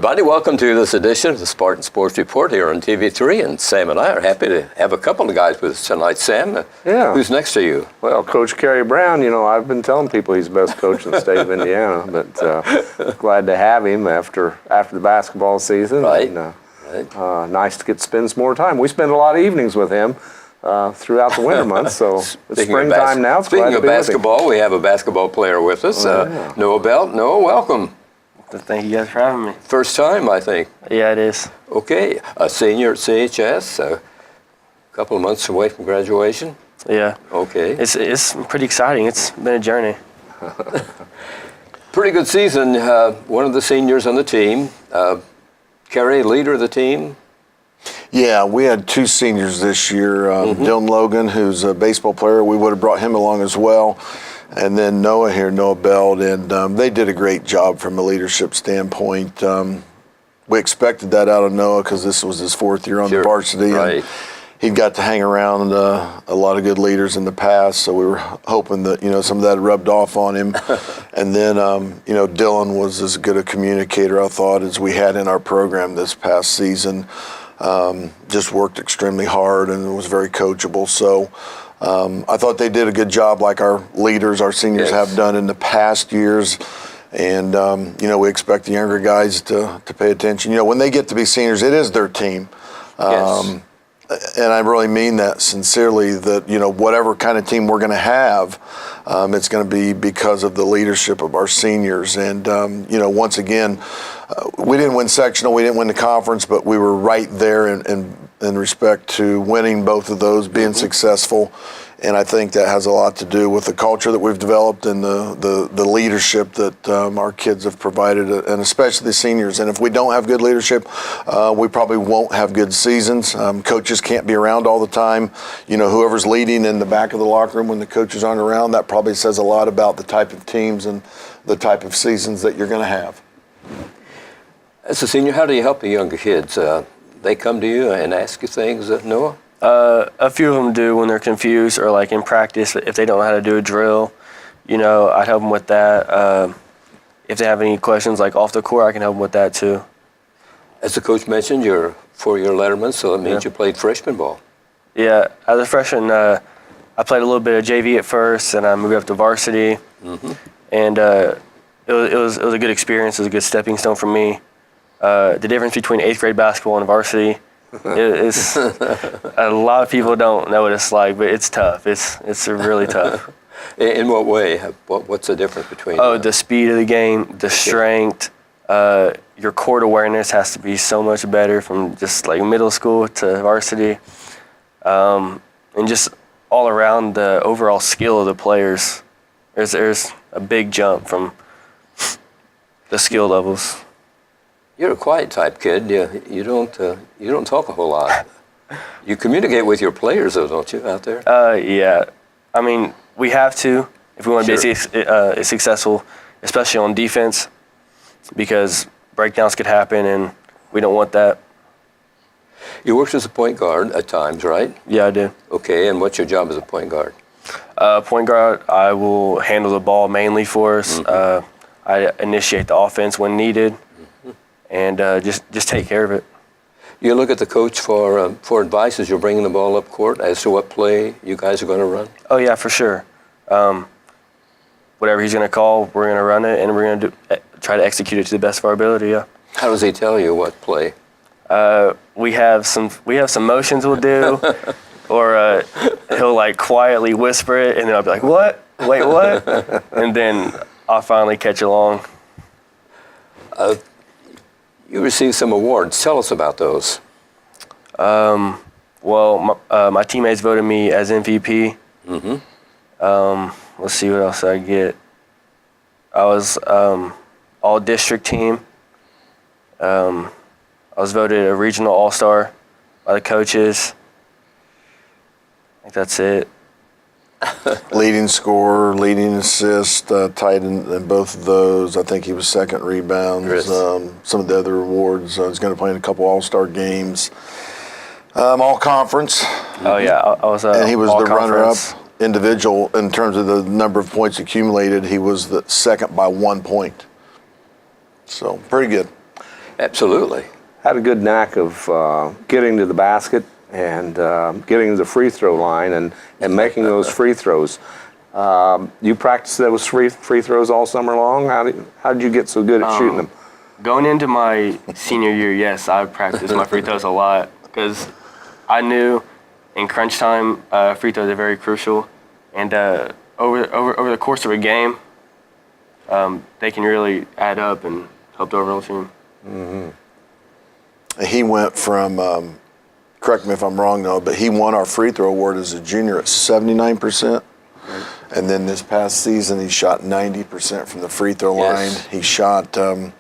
everybody. Welcome to this edition of the Spartan Sports Report here on TV3. And Sam and I are happy to have a couple of guys with us tonight. Sam, who's next to you? Well, Coach Kerry Brown, I've been telling people he's the best coach in the state of Indiana, but glad to have him after the basketball season. Right. And, nice to get to spend some more time. We spend a lot of evenings with him throughout the winter months, so it's springtime now. Speaking of basketball, we have a basketball player with us, Noah Belt. Noah, welcome. Thank you guys for having me. First time, I think. Yeah, it is. Okay, a senior at CHS, a couple of months away from graduation. Yeah. Okay. It's pretty exciting. It's been a journey. Pretty good season. One of the seniors on the team, Kerry, leader of the team. Yeah, we had two seniors this year. Dylan Logan, who's a baseball player, we would have brought him along as well. And then Noah here, Noah Belt, and they did a great job from a leadership standpoint. We expected that out of Noah because this was his fourth year on the varsity. Right. And he'd got to hang around a lot of good leaders in the past, so we were hoping that, some of that rubbed off on him. And then, Dylan was as good a communicator, I thought, as we had in our program this past season. Just worked extremely hard and was very coachable. So I thought they did a good job like our leaders, our seniors have done in the past years. And, we expect the younger guys to pay attention. When they get to be seniors, it is their team. And I really mean that sincerely, that, whatever kind of team we're going to have, it's going to be because of the leadership of our seniors. And, once again, we didn't win sectional, we didn't win the conference, but we were right there in respect to winning both of those, being successful. And I think that has a lot to do with the culture that we've developed and the leadership that our kids have provided, and especially the seniors. And if we don't have good leadership, we probably won't have good seasons. Coaches can't be around all the time. Whoever's leading in the back of the locker room when the coaches aren't around, that probably says a lot about the type of teams and the type of seasons that you're going to have. As a senior, how do you help the younger kids? They come to you and ask you things, Noah? A few of them do when they're confused or like in practice, if they don't know how to do a drill, I'd help them with that. If they have any questions like off the court, I can help them with that too. As the coach mentioned, you're a four-year letterman, so that means you played freshman ball. Yeah, as a freshman, I played a little bit of JV at first, and I moved up to varsity. And it was a good experience. It was a good stepping stone for me. The difference between 8th grade basketball and varsity, it's a lot of people don't know what it's like, but it's tough. It's really tough. In what way? What's the difference between? The speed of the game, the strength, your court awareness has to be so much better from just like middle school to varsity, and just all around the overall skill of the players. There's a big jump from the skill levels. You're a quiet type kid. You don't talk a whole lot. You communicate with your players, though, don't you, out there? Yeah. I mean, we have to if we want to be successful, especially on defense, because breakdowns could happen, and we don't want that. You worked as a point guard at times, right? Yeah, I do. Okay, and what's your job as a point guard? Point guard, I will handle the ball mainly for us. I initiate the offense when needed. And just take care of it. You look at the coach for advice as you're bringing the ball up court as to what play you guys are going to run? Oh, yeah, for sure. Whatever he's going to call, we're going to run it, and we're going to try to execute it to the best of our ability, yeah. How does he tell you what play? We have some motions we'll do, or he'll like quietly whisper it, and then I'll be like, what? Wait, what? And then I'll finally catch along. You received some awards. Tell us about those. Well, my teammates voted me as MVP. Let's see what else I get. I was all-district team. I was voted a regional all-star by the coaches. I think that's it. Leading scorer, leading assist, tied in both of those. I think he was second rebounds. Some of the other awards. I was going to play in a couple all-star games. All conference. Oh yeah, I was. And he was the runner-up individual in terms of the number of points accumulated. He was the second by 1 point. So pretty good. Absolutely. Had a good knack of getting to the basket and getting to the free throw line and making those free throws. You practiced those free throws all summer long? How did you get so good at shooting them? Going into my senior year, yes, I practiced my free throws a lot because I knew in crunch time, free throws are very crucial. And over the course of a game, they can really add up and help the overall team. Mm-hmm. He went from, correct me if I'm wrong, though, but he won our free throw award as a junior at 79%. Right. And then this past season, he shot 90% from the free throw line. He shot, I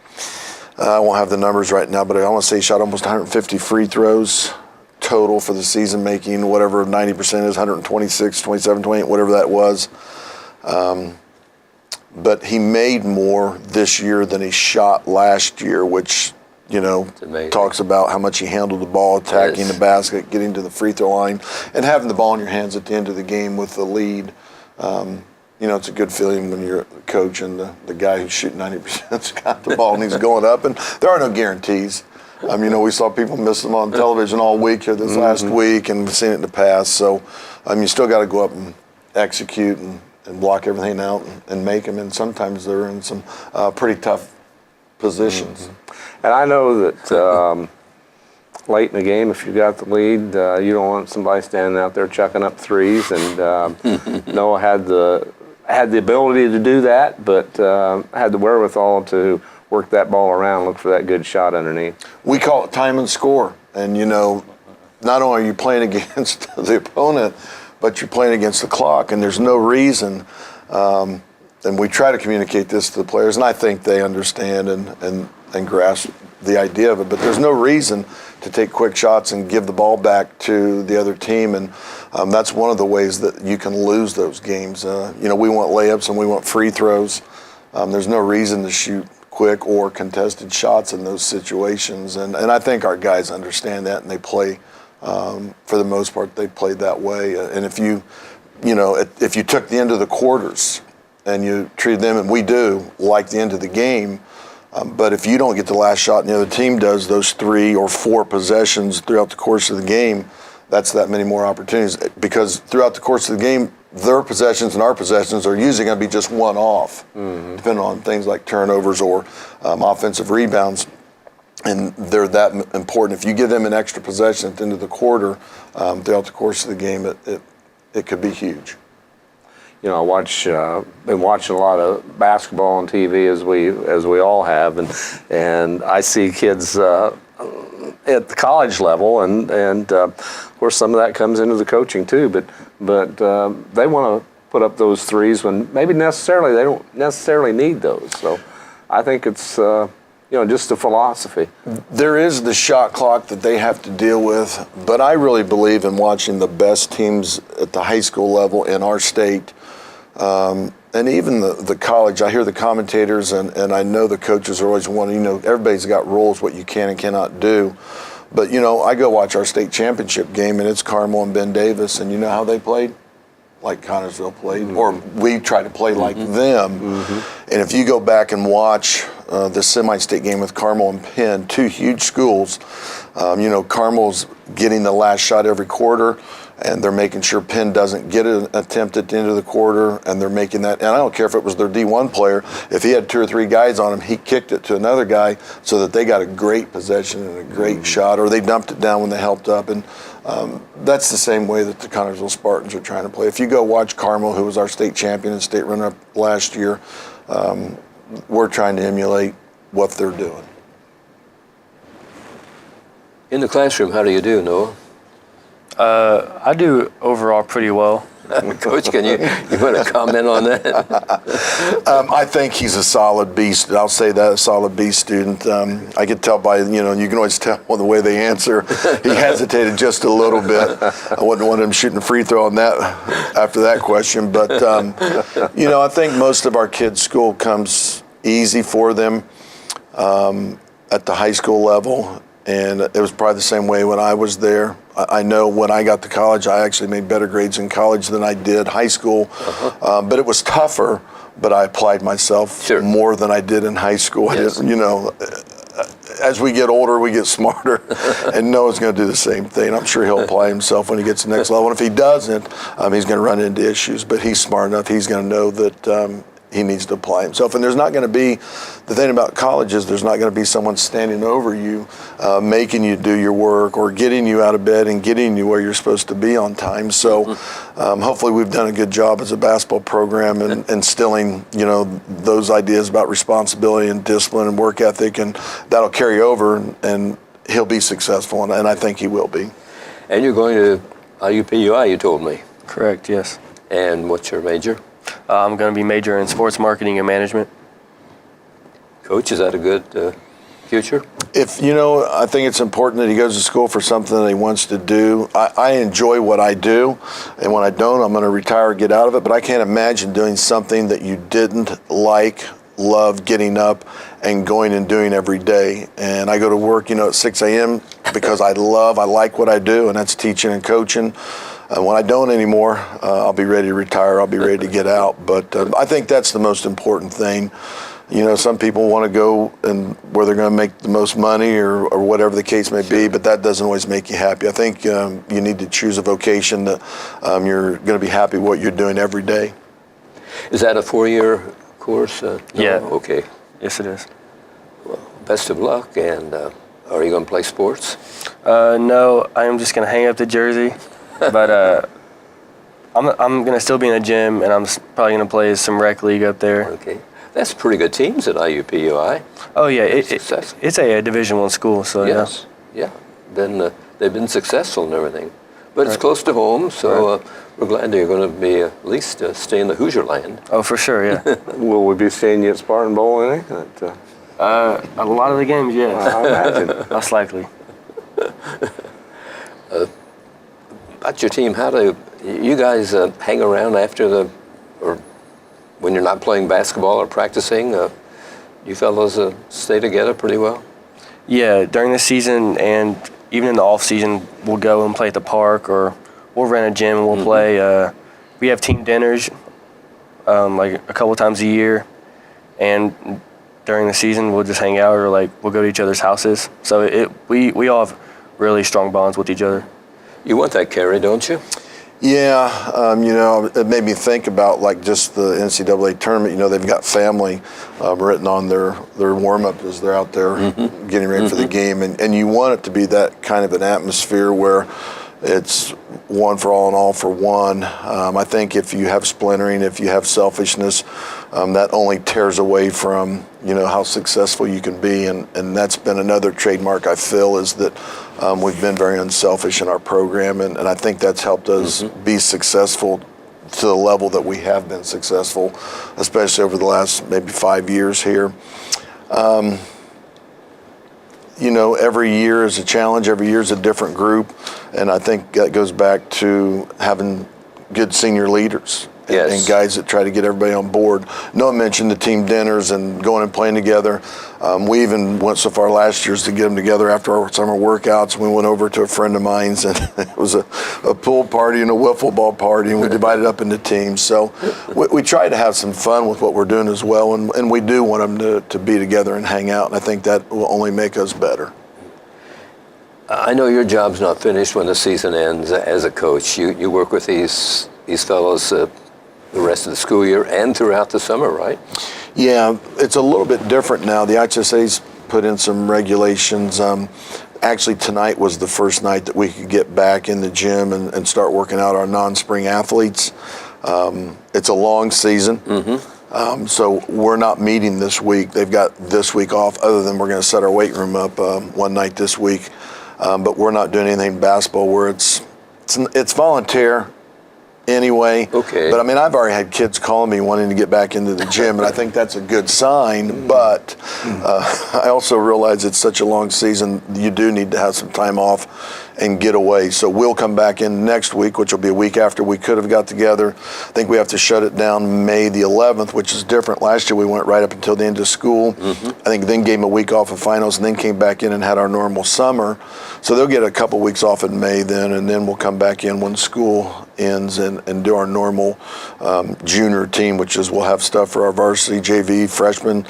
won't have the numbers right now, but I want to say he shot almost 150 free throws total for the season, making whatever 90% is, 126, 27, 28, whatever that was. But he made more this year than he shot last year, which, talks about how much he handled the ball, attacking the basket, getting to the free throw line, and having the ball in your hands at the end of the game with the lead. It's a good feeling when you're the coach and the guy who's shooting 90%'s got the ball and he's going up. And there are no guarantees. We saw people miss them on television all week here this last week, and we've seen it in the past. So, you still got to go up and execute and block everything out and make them. And sometimes they're in some pretty tough positions. And I know that late in the game, if you got the lead, you don't want somebody standing out there chucking up threes. And Noah had the ability to do that, but had the wherewithal to work that ball around, look for that good shot underneath. We call it time and score. And, not only are you playing against the opponent, but you're playing against the clock, and there's no reason. And we try to communicate this to the players, and I think they understand and grasp the idea of it. But there's no reason to take quick shots and give the ball back to the other team, and that's one of the ways that you can lose those games. We want layups and we want free throws. There's no reason to shoot quick or contested shots in those situations, and I think our guys understand that, and they play. For the most part, they played that way. And if you took the end of the quarters and you treated them, and we do, like the end of the game, but if you don't get the last shot and the other team does those 3 or 4 possessions throughout the course of the game, that's that many more opportunities. Because throughout the course of the game, their possessions and our possessions are usually going to be just one off, depending on things like turnovers or offensive rebounds. And they're that important. If you give them an extra possession at the end of the quarter, throughout the course of the game, it could be huge. Been watching a lot of basketball on TV as we all have, and I see kids at the college level, and of course some of that comes into the coaching too. But they want to put up those threes when maybe they don't necessarily need those. So I think it's just a philosophy. There is the shot clock that they have to deal with, but I really believe in watching the best teams at the high school level in our state, and even the college. I hear the commentators, and I know the coaches are always wanting, everybody's got rules, what you can and cannot do. But, I go watch our state championship game, and it's Carmel and Ben Davis, and you know how they played? Like Connersville played, or we try to play like them. And if you go back and watch the semi-state game with Carmel and Penn, 2 huge schools, Carmel's getting the last shot every quarter, and they're making sure Penn doesn't get an attempt at the end of the quarter, and they're making that. And I don't care if it was their D1 player, if he had 2 or 3 guys on him, he kicked it to another guy so that they got a great possession and a great shot, or they dumped it down when they helped up. And that's the same way that the Connersville Spartans are trying to play. If you go watch Carmel, who was our state champion and state runner-up last year, we're trying to emulate what they're doing. In the classroom, how do you do, Noah? I do overall pretty well. Coach, you want to comment on that? I think he's a solid B student. I'll say that, a solid B student. I could tell by, you can always tell by the way they answer. He hesitated just a little bit. I wouldn't want him shooting a free throw on that after that question. But, I think most of our kids' school comes easy for them at the high school level. And it was probably the same way when I was there. I know when I got to college, I actually made better grades in college than I did high school. But it was tougher, but I applied myself more than I did in high school. Yes. as we get older, we get smarter, and Noah's going to do the same thing. I'm sure he'll apply himself when he gets to the next level. And if he doesn't, he's going to run into issues. But he's smart enough; he's going to know that he needs to apply himself. And there's not going to be, the thing about college is there's not going to be someone standing over you, making you do your work or getting you out of bed and getting you where you're supposed to be on time. So hopefully we've done a good job as a basketball program in instilling, those ideas about responsibility and discipline and work ethic, and that'll carry over, and he'll be successful, and I think he will be. And you're going to IUPUI, you told me. Correct, yes. And what's your major? I'm going to be majoring in sports marketing and management. Coach, is that a good future? I think it's important that he goes to school for something that he wants to do. I enjoy what I do, and when I don't, I'm going to retire, get out of it. But I can't imagine doing something that you didn't love getting up and going and doing every day. And I go to work, at 6 a.m. because I like what I do, and that's teaching and coaching. When I don't anymore, I'll be ready to retire. I'll be ready to get out. But I think that's the most important thing. Some people want to go and where they're going to make the most money or whatever the case may be, but that doesn't always make you happy. I think you need to choose a vocation that you're going to be happy what you're doing every day. Is that a 4-year course? Yeah. Okay. Yes, it is. Well, best of luck. And are you going to play sports? No, I am just going to hang up the jersey. But I'm going to still be in the gym, and I'm probably going to play some rec league up there. Okay. That's pretty good teams at IUPUI. Oh, yeah. It's a Division I school, so yes. Yeah. Then they've been successful and everything. But it's close to home, so we're glad that you're going to be at least stay in the Hoosier land. Oh, for sure, yeah. Will we be seeing you at Spartan Bowl, any? A lot of the games, yes. I imagine. Less likely. About your team, how do you guys hang around after or when you're not playing basketball or practicing? You fellows stay together pretty well? Yeah, during the season and even in the off season, we'll go and play at the park, or we'll rent a gym and we'll play. We have team dinners like a couple times a year, and during the season we'll just hang out, or we'll go to each other's houses. So we all have really strong bonds with each other. You want that, Kerry, don't you? Yeah, it made me think about just the NCAA tournament. They've got family written on their warm-up as they're out there getting ready for the game. And you want it to be that kind of an atmosphere where it's one for all and all for one. I think if you have splintering, if you have selfishness, that only tears away from, how successful you can be. And that's been another trademark I feel, is that we've been very unselfish in our program. And I think that's helped us be successful to the level that we have been successful, especially over the last maybe 5 years here. Every year is a challenge. Every year is a different group. And I think that goes back to having good senior leaders and guys that try to get everybody on board. Noah mentioned the team dinners and going and playing together. We even went so far last year as to get them together after our summer workouts. We went over to a friend of mine's, and it was a pool party and a wiffle ball party, and we divided up into teams. So we try to have some fun with what we're doing as well, and we do want them to be together and hang out, and I think that will only make us better. I know your job's not finished when the season ends as a coach. You work with these fellows the rest of the school year and throughout the summer, right? Yeah, it's a little bit different now. The IHSA's put in some regulations. Actually, tonight was the first night that we could get back in the gym and start working out our non-spring athletes. It's a long season. So we're not meeting this week. They've got this week off, other than we're going to set our weight room up one night this week. But we're not doing anything basketball where it's volunteer anyway. Okay. But I mean, I've already had kids calling me wanting to get back into the gym, and I think that's a good sign. But I also realize it's such a long season, you do need to have some time off and get away. So we'll come back in next week, which will be a week after we could have got together. I think we have to shut it down May the 11th, which is different. Last year we went right up until the end of school. I think then gave them a week off of finals, and then came back in and had our normal summer. So they'll get a couple weeks off in May then, and then we'll come back in when school ends and do our normal junior team, which is we'll have stuff for our varsity, JV, freshmen.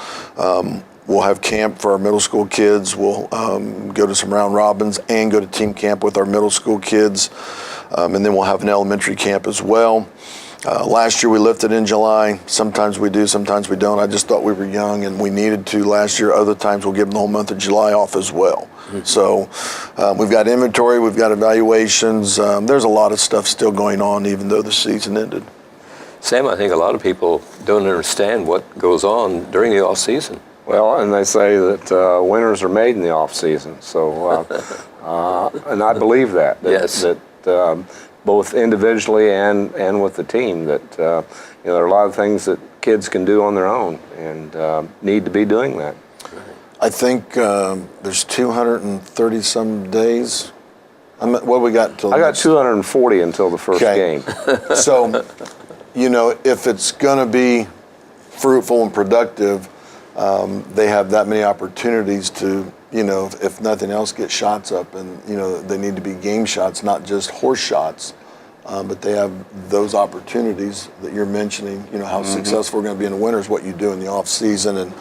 We'll have camp for our middle school kids. We'll go to some round robins and go to team camp with our middle school kids. And then we'll have an elementary camp as well. Last year we lifted in July. Sometimes we do, sometimes we don't. I just thought we were young and we needed to last year. Other times we'll give them the whole month of July off as well. Mm-hmm. So we've got inventory, we've got evaluations. There's a lot of stuff still going on even though the season ended. Sam, I think a lot of people don't understand what goes on during the off season. Well, and they say that winners are made in the off season. So, and I believe that. Yes. That both individually and with the team, that there are a lot of things that kids can do on their own and need to be doing that. I think there's 230 some days. What do we got until? I got 240 until the first game. So, if it's going to be fruitful and productive, they have that many opportunities to, if nothing else, get shots up. And, they need to be game shots, not just horse shots. But they have those opportunities that you're mentioning, how successful we're going to be in the winter is what you do in the off season. And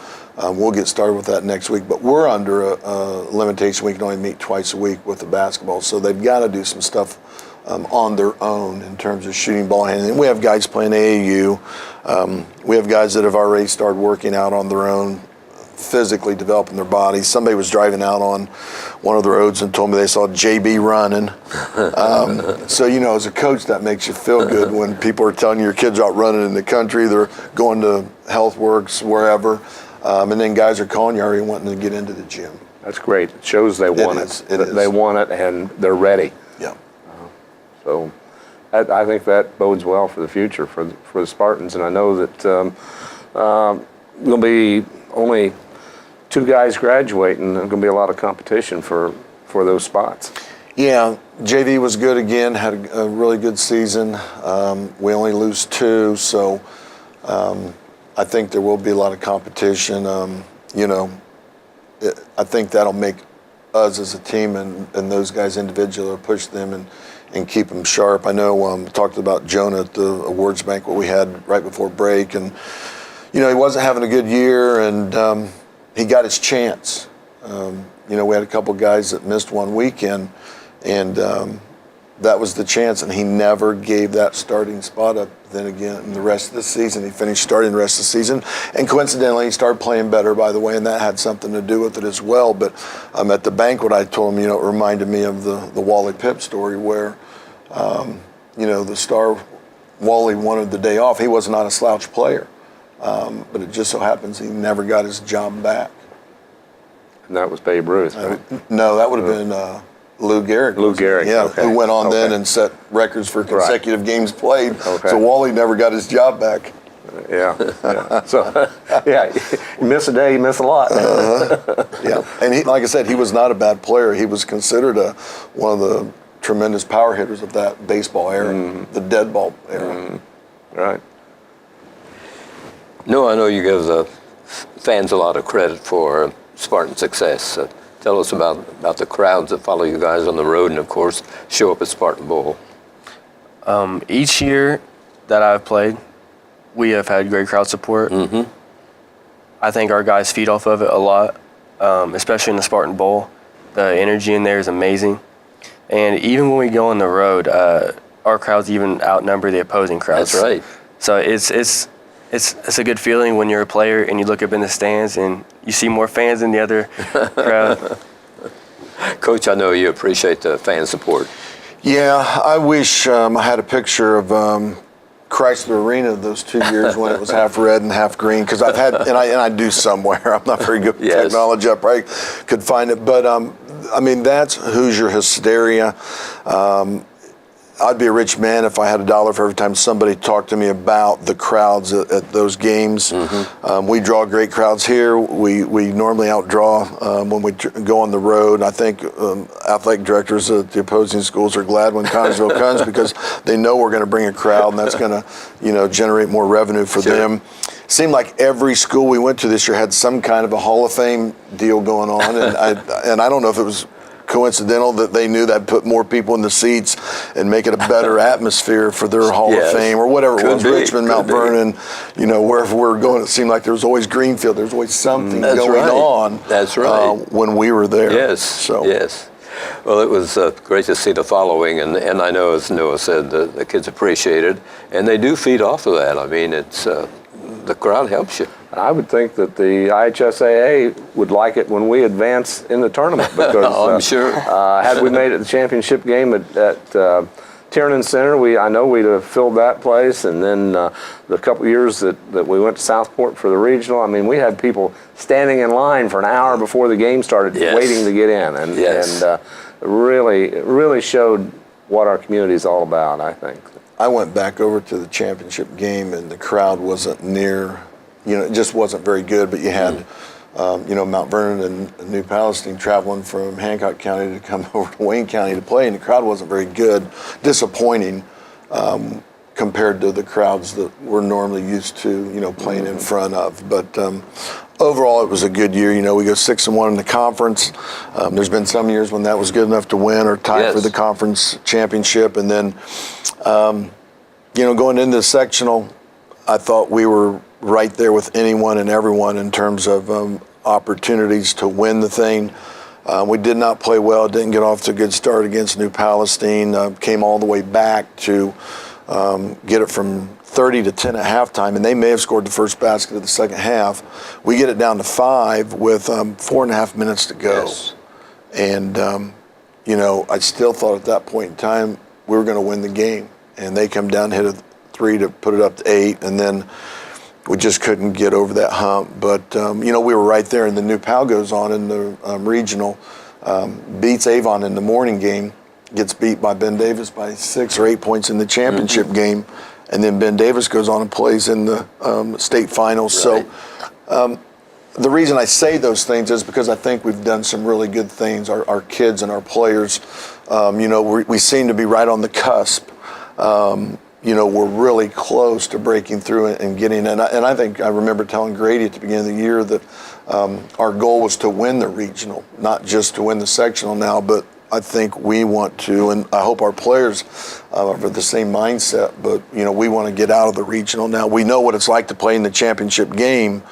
we'll get started with that next week. But we're under a limitation. We can only meet twice a week with the basketball. So they've got to do some stuff on their own in terms of shooting, ball handling. We have guys playing AAU. We have guys that have already started working out on their own, physically developing their bodies. Somebody was driving out on one of the roads and told me they saw JB running. So, as a coach, that makes you feel good when people are telling you your kids are out running in the country, they're going to HealthWorks, wherever, and then guys are calling you already wanting to get into the gym. That's great. It shows they want it. They want it and they're ready. Yeah. So I think that bodes well for the future for the Spartans. And I know that there'll be only 2 guys graduating. There's going to be a lot of competition for those spots. Yeah, JV was good again, had a really good season. We only lose 2, so I think there will be a lot of competition. I think that'll make us as a team and those guys individually push them and keep them sharp. I know talked about Jonah at the awards banquet we had right before break, and he wasn't having a good year, and he got his chance. We had a couple guys that missed one weekend, and that was the chance, and he never gave that starting spot up. Then again, in the rest of the season, he finished starting the rest of the season, and coincidentally, he started playing better, by the way, and that had something to do with it as well. But at the banquet, I told him, it reminded me of the Wally Pipp story where, the star Wally wanted the day off. He was not a slouch player, but it just so happens he never got his job back. And that was Babe Ruth, right? No, that would have been Lou Gehrig. Lou Gehrig, yeah, okay. Who went on then and set records for consecutive games played. Okay. So Wally never got his job back. Yeah. So, you miss a day, you miss a lot. Yeah, and he, like I said, he was not a bad player. He was considered one of the tremendous power hitters of that baseball era, the dead ball era. Right. No, I know you give the fans a lot of credit for Spartan success. Tell us about the crowds that follow you guys on the road and, of course, show up at Spartan Bowl. Each year that I've played, we have had great crowd support. Mm-hmm. I think our guys feed off of it a lot, especially in the Spartan Bowl. The energy in there is amazing. And even when we go on the road, our crowds even outnumber the opposing crowds. That's right. So it's a good feeling when you're a player and you look up in the stands and you see more fans than the other crowd. Coach, I know you appreciate the fan support. Yeah, I wish I had a picture of Chrysler Arena those 2 years when it was half red and half green, because I've had, and I do somewhere. I'm not very good with technology. I probably could find it, but that's Hoosier hysteria. I'd be a rich man if I had $1 for every time somebody talked to me about the crowds at those games. Mm-hmm. We draw great crowds here. We normally outdraw when we go on the road. I think athletic directors at the opposing schools are glad when Connersville comes because they know we're going to bring a crowd, and that's going to generate more revenue for them. Seemed like every school we went to this year had some kind of a Hall of Fame deal going on, and I don't know if it was coincidental that they knew that put more people in the seats and make it a better atmosphere for their Hall of Fame or whatever it was, Richmond, Mount Vernon, wherever we were going, it seemed like there was always Greenfield. There was always something going on. That's right. When we were there. Yes, yes. Well, it was great to see the following, and I know, as Noah said, the kids appreciate it, and they do feed off of that. I mean, it's the crowd helps you. I would think that the IHSAA would like it when we advance in the tournament because I'm sure. Had we made it the championship game at Tiernan Center, I know we'd have filled that place, and then the couple years that we went to Southport for the regional, I mean, we had people standing in line for an hour before the game started, waiting to get in, and really showed what our community is all about, I think. I went back over to the championship game, and the crowd wasn't near, it just wasn't very good, but you had Mount Vernon and New Palestine traveling from Hancock County to come over to Wayne County to play, and the crowd wasn't very good. Disappointing compared to the crowds that we're normally used to, playing in front of. But overall, it was a good year. We go 6-1 in the conference. There's been some years when that was good enough to win or tie for the conference championship. And then, going into the sectional, I thought we were right there with anyone and everyone in terms of opportunities to win the thing. We did not play well, didn't get off to a good start against New Palestine, came all the way back to get it from 30 to 10 at halftime, and they may have scored the first basket of the second half. We get it down to 5 with 4.5 minutes to go. Yes. And, I still thought at that point in time we were going to win the game. And they come down, hit a 3 to put it up to 8, and then we just couldn't get over that hump. But, we were right there, and the New Pal goes on in the regional, beats Avon in the morning game, gets beat by Ben Davis by 6 or 8 points in the championship game, and then Ben Davis goes on and plays in the state finals. Right. So the reason I say those things is because I think we've done some really good things. Our kids and our players, we seem to be right on the cusp. We're really close to breaking through and getting, and I think I remember telling Grady at the beginning of the year that our goal was to win the regional, not just to win the sectional now, but I think we want to, and I hope our players have the same mindset, but, we want to get out of the regional now. We know what it's like to play in the championship game,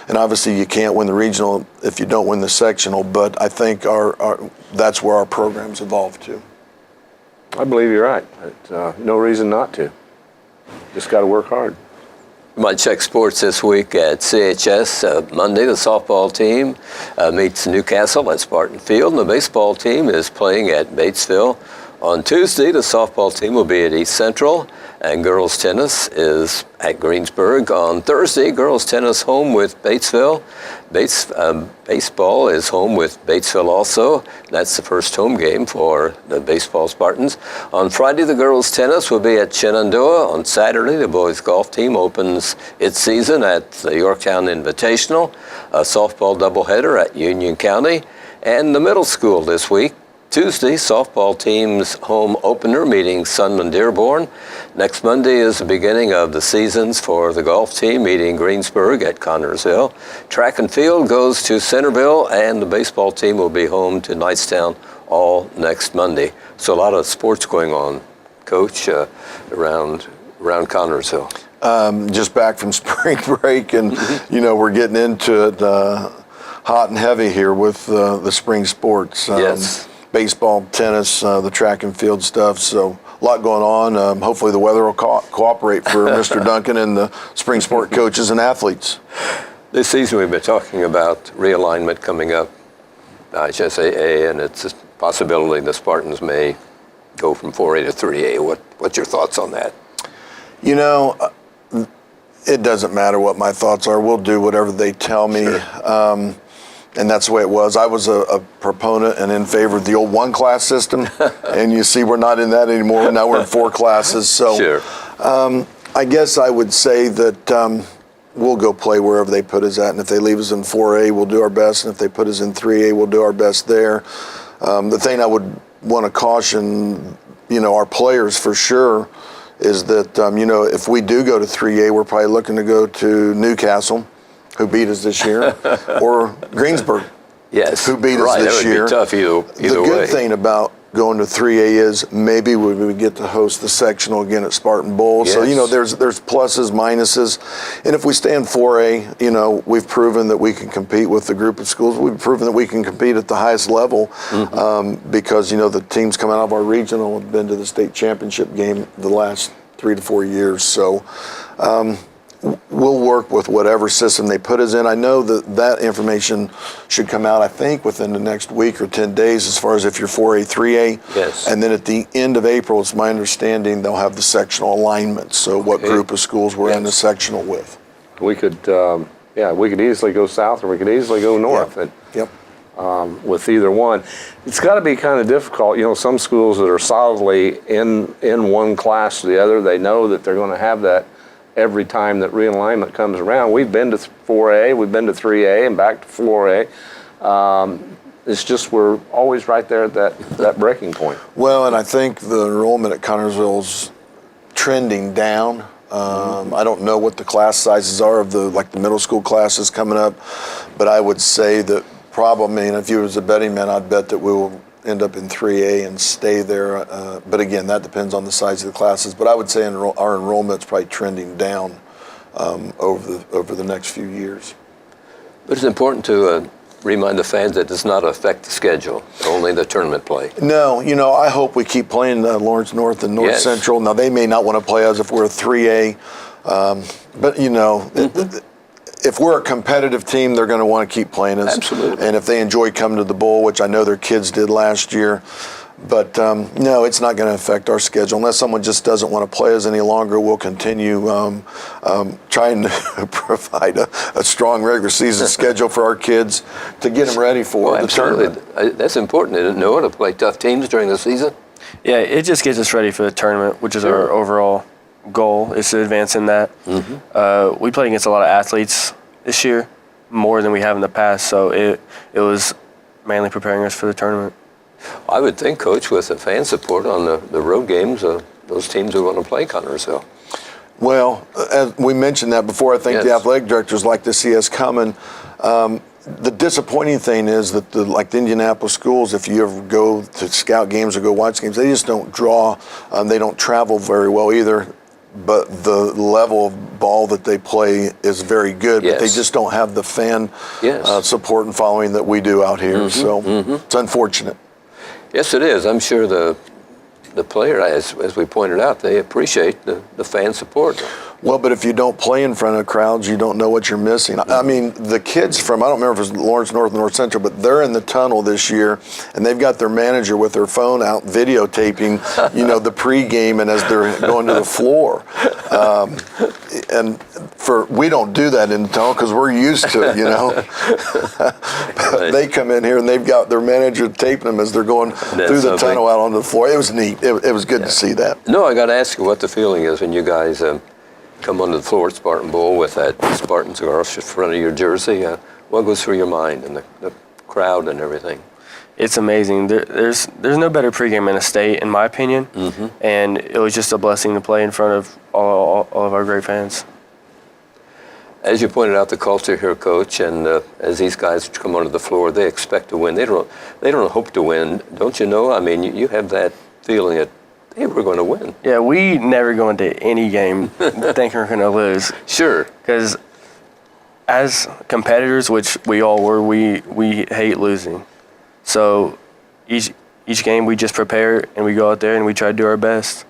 and obviously you can't win the regional if you don't win the sectional, but I think that's where our program's evolved to. I believe you're right. No reason not to. Just got to work hard. Might check sports this week at CHS. Monday, the softball team meets Newcastle at Spartan Field, and the baseball team is playing at Batesville. On Tuesday, the softball team will be at East Central, and girls tennis is at Greensburg. On Thursday, girls tennis home with Batesville. Baseball is home with Batesville also. That's the first home game for the baseball Spartans. On Friday, the girls tennis will be at Shenandoah. On Saturday, the boys golf team opens its season at the Yorktown Invitational. A softball doubleheader at Union County. And the middle school this week. Tuesday, softball team's home opener meeting Sunman Dearborn. Next Monday is the beginning of the seasons for the golf team meeting Greensburg at Connorsville. Track and field goes to Centerville, and the baseball team will be home to Knightstown all next Monday. So a lot of sports going on, Coach, around Connorsville. Just back from spring break, and we're getting into it hot and heavy here with the spring sports. Yes. Baseball, tennis, the track and field stuff. So a lot going on. Hopefully the weather will cooperate for Mr. Duncan and the spring sport coaches and athletes. This season we've been talking about realignment coming up, IHSAA, and it's a possibility the Spartans may go from 4A to 3A. What's your thoughts on that? It doesn't matter what my thoughts are. We'll do whatever they tell me. Sure. And that's the way it was. I was a proponent and in favor of the old 1-class system, and you see we're not in that anymore. Now we're in 4 classes. So sure. I guess I would say that we'll go play wherever they put us at, and if they leave us in 4A, we'll do our best, and if they put us in 3A, we'll do our best there. The thing I would want to caution, our players for sure, is that, if we do go to 3A, we're probably looking to go to Newcastle, who beat us this year, or Greensburg. Yes. who beat us right. this That would year. Be tough either The good way. thing about going to 3A is maybe we would get to host the sectional again at Spartan Bowl. So, Yes. there's pluses, minuses. And if we stay in 4A, we've proven that we can compete with the group of schools. We've proven that we can compete at the highest level because, the teams coming out of our regional have been to the state championship game the last 3 to 4 years. So, we'll work with whatever system they put us in. I know that information should come out, I think, within the next week or 10 days as far as if you're 4A, 3A. Yes. And then at the end of April, it's my understanding they'll have the sectional alignment. So what group of schools we're in the sectional with. We could, we could easily go south or we could easily go north. And, Yep. with either one, it's got to be kind of difficult. Some schools that are solidly in one class or the other, they know that they're going to have that every time that realignment comes around. We've been to 4A, we've been to 3A, and back to 4A. It's just we're always right there at that breaking point. Well, and I think the enrollment at Connersville's trending down. I don't know what the class sizes are of the middle school classes coming up, but I would say that probably, if you was a betting man, I'd bet that we will end up in 3A and stay there. But again, that depends on the size of the classes. But I would say our enrollment's probably trending down over the next few years. But it's important to remind the fans that it does not affect the schedule, only the tournament play. No, I hope we keep playing Lawrence North and North Yes. Central. Now, they may not want to play us if we're a 3A. But, if we're a competitive team, they're going to want to keep playing us. Absolutely. And if they enjoy coming to the bowl, which I know their kids did last year, but no, it's not going to affect our schedule. Unless someone just doesn't want to play us any longer, we'll continue trying to provide a strong regular season schedule for our kids to get them ready for the tournament. That's important, isn't it, Noah, to play tough teams during the season? Yeah, it just gets us ready for the tournament, which is our overall goal, is to advance in that. We played against a lot of athletes this year, more than we have in the past, so it was mainly preparing us for the tournament. I would think, Coach, with the fan support on the road games, those teams are going to play Connersville. Well, as we mentioned that before, I think Yes. the athletic directors like to see us coming. The disappointing thing is that the Indianapolis schools, if you ever go to scout games or go watch games, they just don't draw. They don't travel very well either. But the level of ball that they play is very good. Yes. But they just don't have the fan Yes. support and following that we do out here. So it's unfortunate. Yes, it is. I'm sure the player, as we pointed out, they appreciate the fan support. Well, but if you don't play in front of crowds, you don't know what you're missing. I mean, the kids from, I don't remember if it was Lawrence North and North Central, but they're in the tunnel this year, and they've got their manager with their phone out videotaping, the pregame and as they're going to the floor. And we don't do that in the tunnel because we're used to it, But they come in here and they've got their manager taping them as they're going through the tunnel out onto the floor. It was neat. It was good to see that. No, I got to ask you what the feeling is when you guys come onto the floor at Spartan Bowl with that Spartan scarf in front of your jersey. What goes through your mind and the crowd and everything? It's amazing. There's no better pregame in a state, in my opinion, and it was just a blessing to play in front of all of our great fans. As you pointed out, the culture here, Coach, and as these guys come onto the floor, they expect to win. They don't hope to win, don't you know? I mean, you have that feeling that, hey, we're going to win. Yeah, we never go into any game thinking we're going to lose. Sure. Because as competitors, which we all were, we hate losing. So each game we just prepare and we go out there and we try to do our best.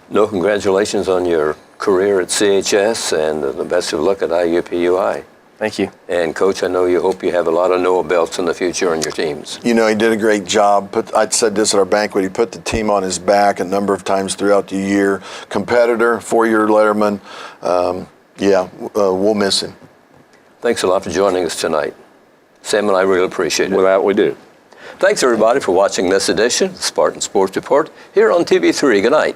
No, congratulations on your career at CHS and the best of luck at IUPUI. Thank you. And Coach, I know you hope you have a lot of Noah belts in the future on your teams. He did a great job. I said this at our banquet. He put the team on his back a number of times throughout the year. Competitor, 4-year letterman. We'll miss him. Thanks a lot for joining us tonight. Sam and I really appreciate it. With that, we do. Thanks, everybody, for watching this edition of Spartan Sports Report here on TV3. Good night.